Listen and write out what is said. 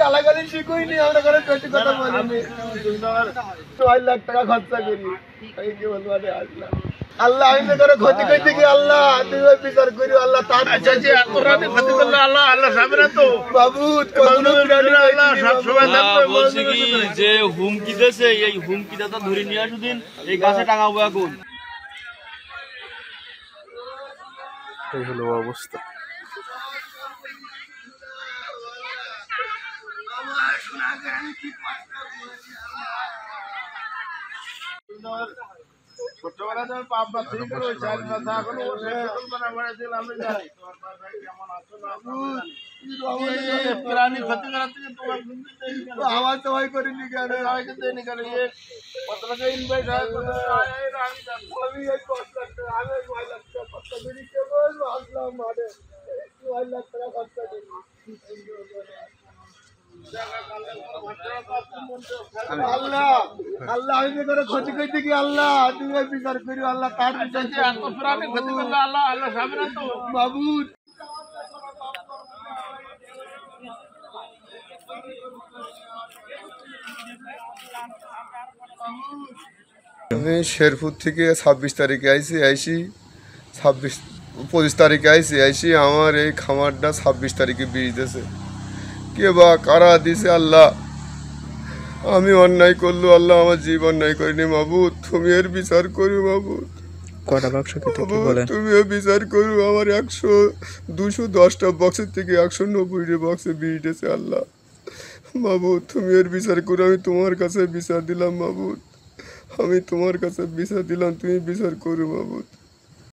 গালাগালি শিখুইনি, আমরা করে পেটি কথা বলিনি। 6 লাখ টাকা খরচা করি, কি বলবো আল্লাহ। আল্লাহ আমি তো করে ক্ষতি করতে কি আল্লাহ তুমি বিচার করি আল্লাহ। তার বাবু বলছি কি যে হুমকি দিয়েছে, এই হুমকিটা তো ধরে নিয়ে আসুদিন, এই গাছে টাঙাবো এখন। এই হলো অবস্থা। ছোটবেলা তো পাবনা ঠিক রয়েছে, এখন প্রাণী ক্ষতি করার থেকে তোমার আমার সবাই করিনি কেন, সবাইকে দেয়নি কেন? কত টাকা ইনভাইট হয়, আমি এই 5 লাখ টাকা, আমি 6 লাখ টাকা খরচা করি, কেবল আসলাম মাঠে 6 লাখ টাকা খরচা করি। আল্লাহ আল্লাহ আমি করে ক্ষতি করতে কি আল্লাহ তুমি বিচার করি আল্লাহ। তার বিচার এত প্রাণী ক্ষতি করলে আল্লাহ আল্লাহ যাবে না তো বাবু। আমি শেরপুর থেকে 26 তারিখে আইসি 25 তারিখে আইসি আমার এই খামারটা 26 তারিখে বীজ দিয়েছে। কে বা কারা দিছে আল্লাহ, আমি অন্যায় করলো আল্লাহ, আমার জীব অন্যায় করিনি মাবুদ, তুমি এর বিচার করো মাবুদ। কটা বাক্স কেটে কি বলেন? তুমিও বিচার করো, আমার 210টা বক্সের থেকে 190টা বক্সে বীজ দিয়েছে আল্লাহ। মাবুদ তুমি এর বিচার করো, আমি তোমার কাছে বিচার দিলাম মাবুদ, আমি তোমার কাছে বিচার দিলাম, তুমি বিচার করো মাবুদ।